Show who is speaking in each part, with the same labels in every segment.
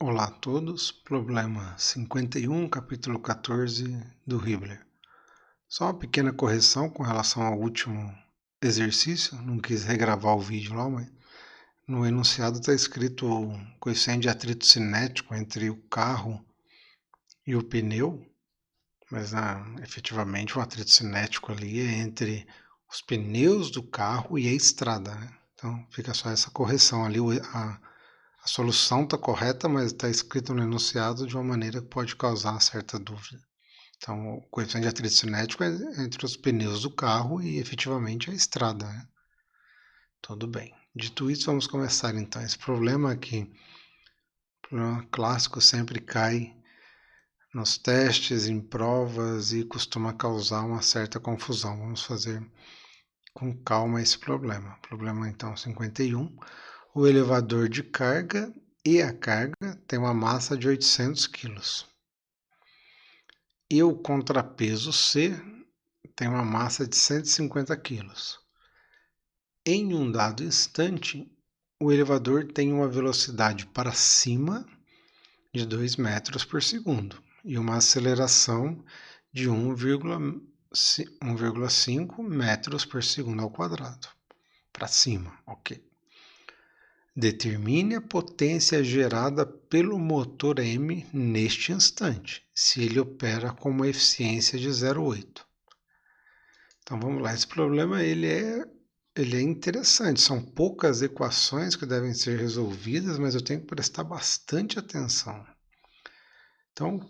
Speaker 1: Olá a todos, problema 51, capítulo 14 do Hibbeler. Só uma pequena correção com relação ao último exercício, não quis regravar o vídeo lá, mas no enunciado está escrito o coeficiente de atrito cinético entre o carro e o pneu, mas efetivamente o atrito cinético ali é entre os pneus do carro e a estrada, né? Então fica só essa correção ali, a solução está correta, mas está escrito no enunciado de uma maneira que pode causar certa dúvida. Então, o coeficiente de atrito cinético é entre os pneus do carro e efetivamente a estrada, né? Tudo bem. Dito isso, vamos começar então. Esse problema aqui, problema clássico, sempre cai nos testes, em provas e costuma causar uma certa confusão. Vamos fazer com calma esse problema. Problema então 51. O elevador de carga e a carga tem uma massa de 800 kg. E o contrapeso C tem uma massa de 150 kg. Em um dado instante, o elevador tem uma velocidade para cima de 2 metros por segundo e uma aceleração de 1,5 metros por segundo ao quadrado. Para cima, ok. Determine a potência gerada pelo motor M neste instante, se ele opera com uma eficiência de 0,8. Então vamos lá, esse problema ele é interessante, são poucas equações que devem ser resolvidas, mas eu tenho que prestar bastante atenção. Então,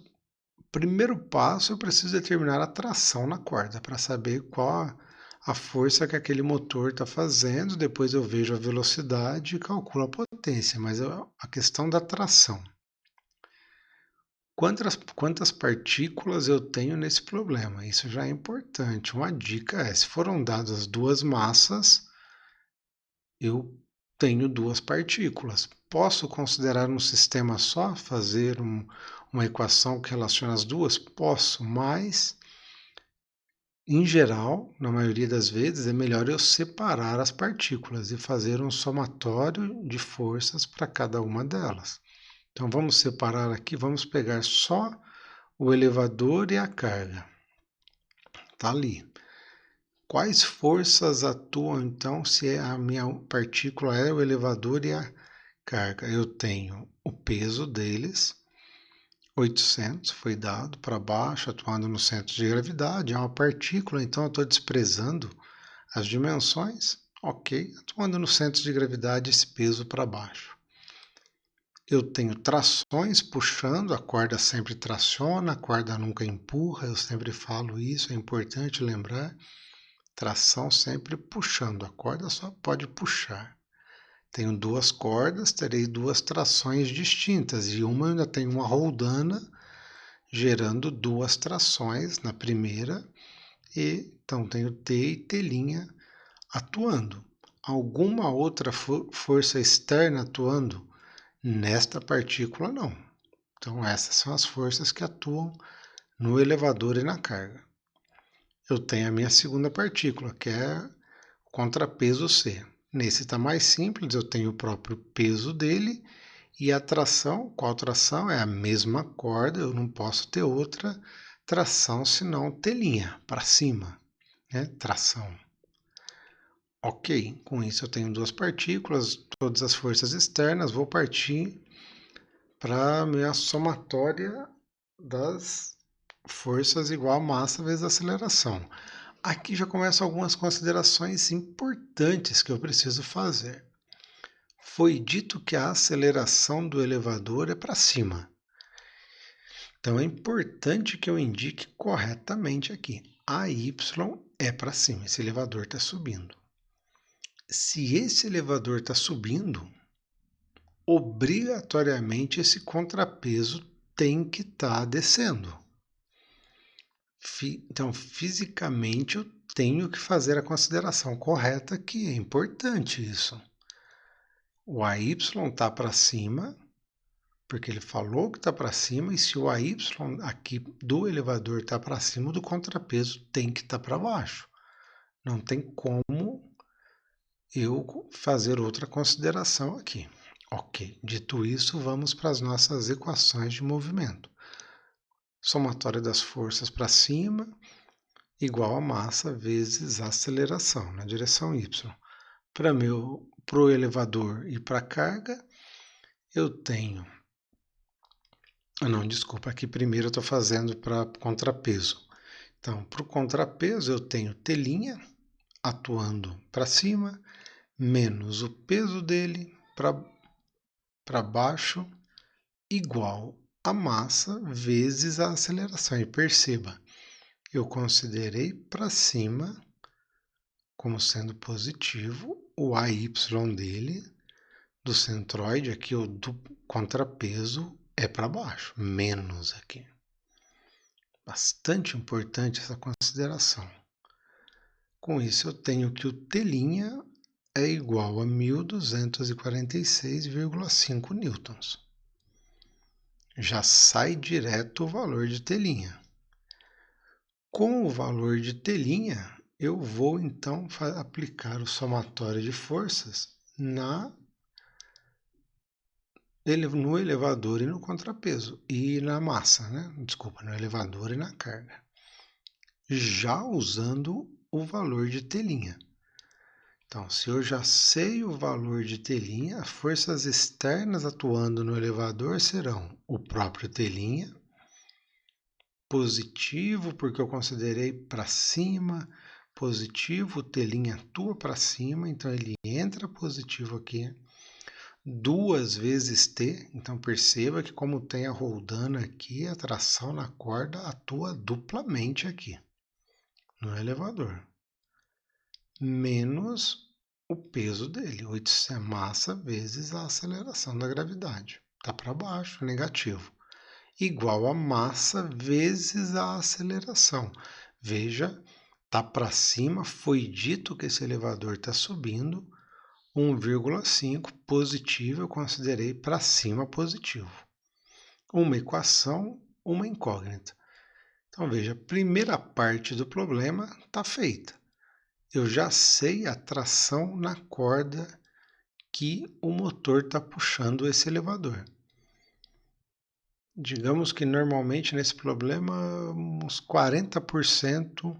Speaker 1: primeiro passo, eu preciso determinar a tração na corda, para saber qual a força que aquele motor está fazendo, depois eu vejo a velocidade e calculo a potência, mas a questão da tração. Quantas partículas eu tenho nesse problema? Isso já é importante. Uma dica é, se foram dadas duas massas, eu tenho duas partículas. Posso considerar um sistema só, fazer uma equação que relaciona as duas? Posso, mas em geral, na maioria das vezes, é melhor eu separar as partículas e fazer um somatório de forças para cada uma delas. Então vamos separar aqui, vamos pegar só o elevador e a carga. Está ali. Quais forças atuam então se a minha partícula é o elevador e a carga? Eu tenho o peso deles, 800 foi dado para baixo, atuando no centro de gravidade, é uma partícula, então eu estou desprezando as dimensões, ok, atuando no centro de gravidade, esse peso para baixo. Eu tenho trações puxando, a corda sempre traciona, a corda nunca empurra, eu sempre falo isso, é importante lembrar. Tração sempre puxando, a corda só pode puxar. Tenho duas cordas, terei duas trações distintas, e uma ainda tem uma roldana, gerando duas trações na primeira, e então tenho T e T' atuando. Alguma outra força externa atuando? Nesta partícula, não. Então, essas são as forças que atuam no elevador e na carga. Eu tenho a minha segunda partícula, que é o contrapeso C. Nesse está mais simples, eu tenho o próprio peso dele e a tração. Qual tração? É a mesma corda, eu não posso ter outra tração senão telinha, para cima, né? Tração. Ok, com isso eu tenho duas partículas, todas as forças externas, vou partir para a minha somatória das forças igual a massa vezes a aceleração. Aqui já começam algumas considerações importantes que eu preciso fazer. Foi dito que a aceleração do elevador é para cima. Então é importante que eu indique corretamente aqui. A y é para cima, esse elevador está subindo. Se esse elevador está subindo, obrigatoriamente esse contrapeso tem que estar descendo. Então, fisicamente, eu tenho que fazer a consideração correta, que é importante isso. O AY está para cima, porque ele falou que está para cima, e se o AY aqui do elevador está para cima, do contrapeso tem que estar para baixo. Não tem como eu fazer outra consideração aqui. Ok, dito isso, vamos para as nossas equações de movimento. Somatório das forças para cima igual a massa vezes a aceleração na direção y. Para o elevador e para a carga, eu tenho... Não, desculpa, aqui primeiro eu estou fazendo para contrapeso. Então, para o contrapeso, eu tenho T' atuando para cima, menos o peso dele para baixo, igual a massa vezes a aceleração. E perceba, eu considerei para cima como sendo positivo o AY dele, do centroide, aqui o do contrapeso é para baixo, menos aqui. Bastante importante essa consideração. Com isso, eu tenho que o T' é igual a 1.246,5 newtons. Já sai direto o valor de T'. Com o valor de T', eu vou então aplicar o somatório de forças no elevador e no contrapeso, e na massa, né? Desculpa, no elevador e na carga. Já usando o valor de T'. Então, se eu já sei o valor de T', as forças externas atuando no elevador serão o próprio T', positivo, porque eu considerei para cima, positivo, o T' atua para cima, então ele entra positivo aqui. 2 vezes T, então perceba que como tem a roldana aqui, a tração na corda atua duplamente aqui, no elevador. Menos o peso dele, 8 massa vezes a aceleração da gravidade. Está para baixo, negativo. Igual a massa vezes a aceleração. Veja, está para cima, foi dito que esse elevador está subindo, 1,5 positivo, eu considerei para cima positivo. Uma equação, uma incógnita. Então veja, a primeira parte do problema está feita. Eu já sei a tração na corda que o motor está puxando esse elevador. Digamos que normalmente nesse problema uns 40%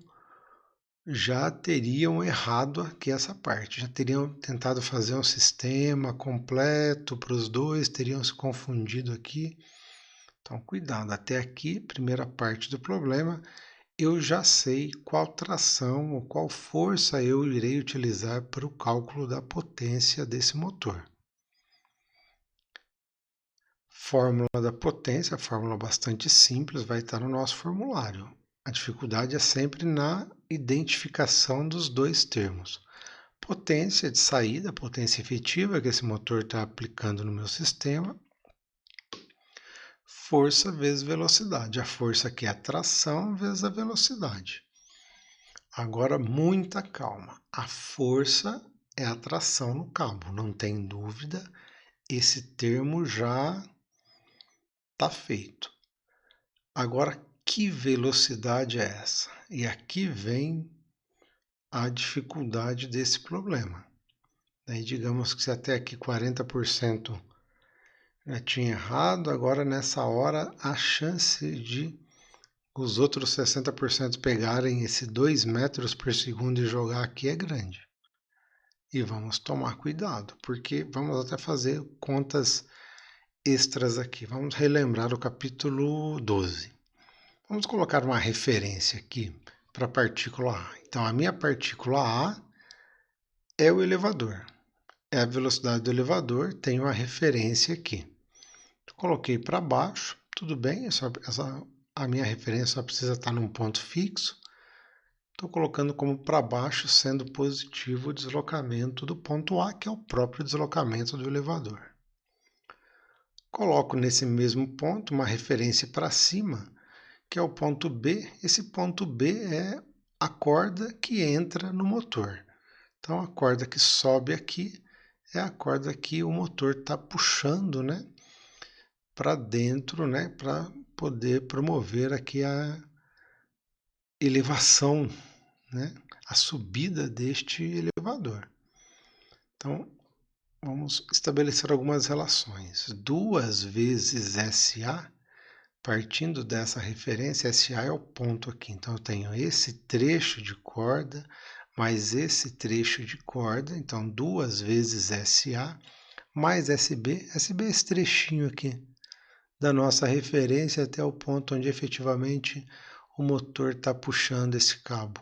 Speaker 1: já teriam errado aqui essa parte, já teriam tentado fazer um sistema completo para os dois, teriam se confundido aqui. Então, cuidado, até aqui, primeira parte do problema, eu já sei qual tração ou qual força eu irei utilizar para o cálculo da potência desse motor. Fórmula da potência, fórmula bastante simples, vai estar no nosso formulário. A dificuldade é sempre na identificação dos dois termos. Potência de saída, potência efetiva que esse motor está aplicando no meu sistema. Força vezes velocidade. A força aqui é a tração vezes a velocidade. Agora, muita calma. A força é a tração no cabo, não tem dúvida. Esse termo já está feito. Agora, que velocidade é essa? E aqui vem a dificuldade desse problema. Daí, digamos que se até aqui 40% já tinha errado, agora nessa hora a chance de os outros 60% pegarem esse 2 metros por segundo e jogar aqui é grande. E vamos tomar cuidado, porque vamos até fazer contas extras aqui. Vamos relembrar o capítulo 12. Vamos colocar uma referência aqui para a partícula A. Então, a minha partícula A é o elevador. É a velocidade do elevador, tem uma referência aqui. Coloquei para baixo, tudo bem, a minha referência só precisa estar num ponto fixo. Estou colocando como para baixo, sendo positivo o deslocamento do ponto A, que é o próprio deslocamento do elevador. Coloco nesse mesmo ponto uma referência para cima, que é o ponto B. Esse ponto B é a corda que entra no motor. Então, a corda que sobe aqui é a corda que o motor está puxando, né, para dentro, né, para poder promover aqui a elevação, né, a subida deste elevador. Então, vamos estabelecer algumas relações. 2 vezes SA, partindo dessa referência, SA é o ponto aqui. Então, eu tenho esse trecho de corda, mais esse trecho de corda. Então, 2 vezes SA, mais SB. SB é esse trechinho aqui, da nossa referência até o ponto onde efetivamente o motor está puxando esse cabo.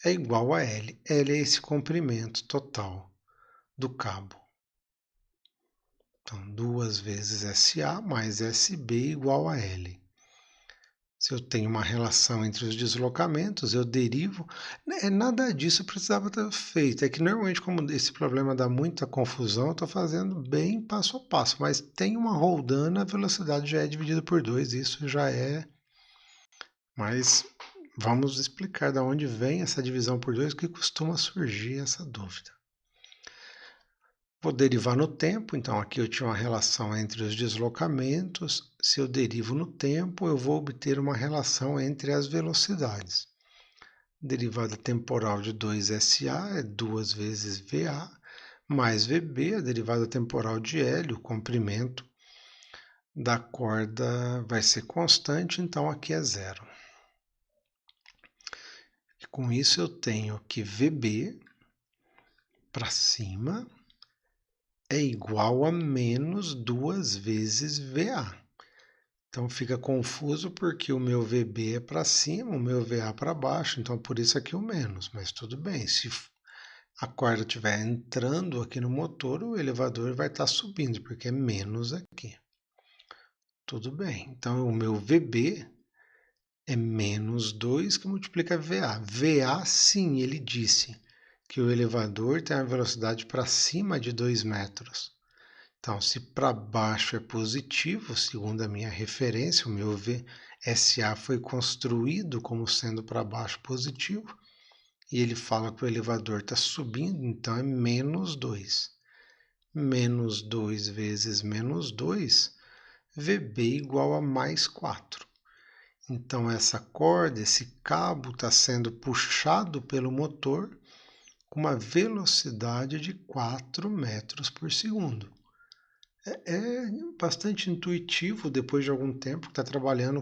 Speaker 1: É igual a L. L é esse comprimento total do cabo. Então, 2 vezes SA mais SB igual a L. Se eu tenho uma relação entre os deslocamentos, eu derivo. Nada disso precisava ter feito. É que normalmente, como esse problema dá muita confusão, eu estou fazendo bem passo a passo. Mas tem uma roldana, a velocidade já é dividida por 2, isso já é. Mas vamos explicar de onde vem essa divisão por 2, que costuma surgir essa dúvida. Vou derivar no tempo, então aqui eu tinha uma relação entre os deslocamentos. Se eu derivo no tempo, eu vou obter uma relação entre as velocidades. Derivada temporal de 2SA é 2 vezes VA, mais VB, a derivada temporal de L, o comprimento da corda vai ser constante, então aqui é 0. E com isso eu tenho que VB para cima é igual a menos 2 vezes VA. Então fica confuso porque o meu VB é para cima, o meu VA para baixo, então por isso aqui o menos, mas tudo bem. Se a corda estiver entrando aqui no motor, o elevador vai estar subindo, porque é menos aqui. Tudo bem, então o meu VB é menos 2 que multiplica VA. VA, sim, ele disse que o elevador tem a velocidade para cima de 2 metros. Então, se para baixo é positivo, segundo a minha referência, o meu VSA foi construído como sendo para baixo positivo, e ele fala que o elevador está subindo, então é menos 2. Menos 2 vezes menos 2, VB igual a mais 4. Então, essa corda, esse cabo está sendo puxado pelo motor com uma velocidade de 4 metros por segundo. É bastante intuitivo depois de algum tempo que está trabalhando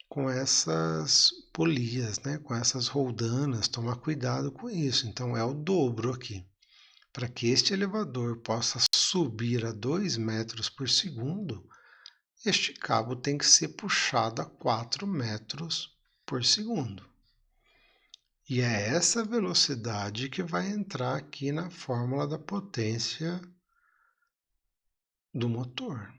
Speaker 1: com essas polias, né? Com essas roldanas, tomar cuidado com isso. Então é o dobro aqui. Para que este elevador possa subir a 2 metros por segundo, este cabo tem que ser puxado a 4 metros por segundo. E é essa velocidade que vai entrar aqui na fórmula da potência do motor.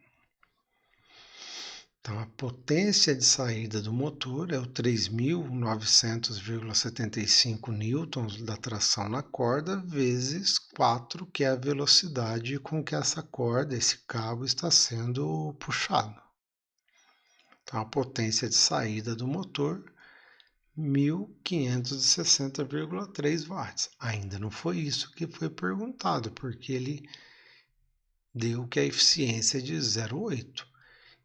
Speaker 1: Então, a potência de saída do motor é o 3.900,75 newtons da tração na corda, vezes 4, que é a velocidade com que essa corda, esse cabo, está sendo puxado. Então, a potência de saída do motor, 1.560,3 watts. Ainda não foi isso que foi perguntado, porque ele deu que a eficiência é de 0,8.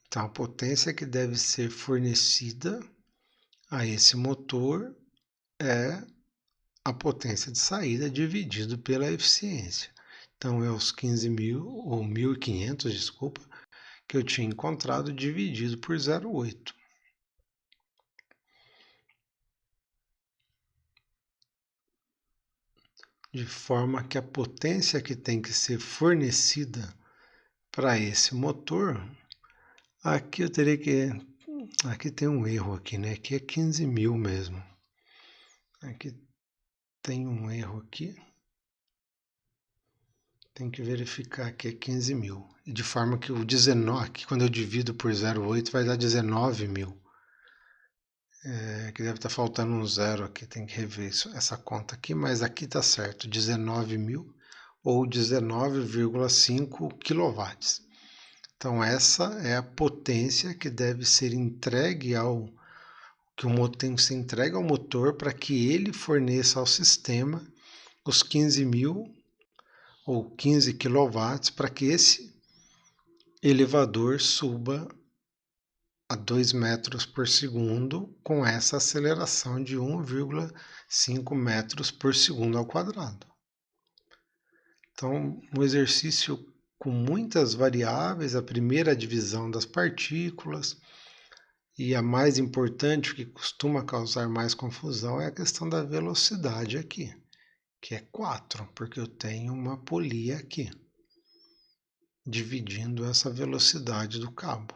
Speaker 1: Então, a potência que deve ser fornecida a esse motor é a potência de saída dividido pela eficiência. Então, é os 15.000, ou 1.500, desculpa, que eu tinha encontrado dividido por 0,8. De forma que a potência que tem que ser fornecida para esse motor, aqui eu teria que... Aqui tem um erro aqui, né? Aqui é 15.000 mesmo. Aqui tem um erro aqui. Tem que verificar que é 15.000. De forma que o 19, aqui quando eu divido por 0,8 vai dar 19.000. Que deve estar faltando um zero aqui, tem que rever essa conta aqui, mas aqui está certo, 19.000 ou 19,5 kW. Então essa é a potência que deve ser entregue que o motor se entrega ao motor para que ele forneça ao sistema os 15.000 ou 15 kW para que esse elevador suba a 2 metros por segundo com essa aceleração de 1,5 metros por segundo ao quadrado. Então, um exercício com muitas variáveis, a primeira divisão das partículas, e a mais importante, o que costuma causar mais confusão, é a questão da velocidade aqui, que é 4, porque eu tenho uma polia aqui, dividindo essa velocidade do cabo.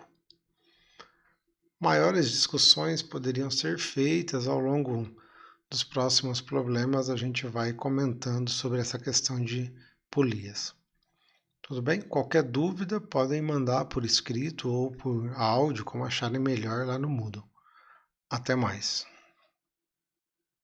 Speaker 1: Maiores discussões poderiam ser feitas ao longo dos próximos problemas, a gente vai comentando sobre essa questão de polias. Tudo bem? Qualquer dúvida podem mandar por escrito ou por áudio, como acharem melhor lá no Moodle. Até mais.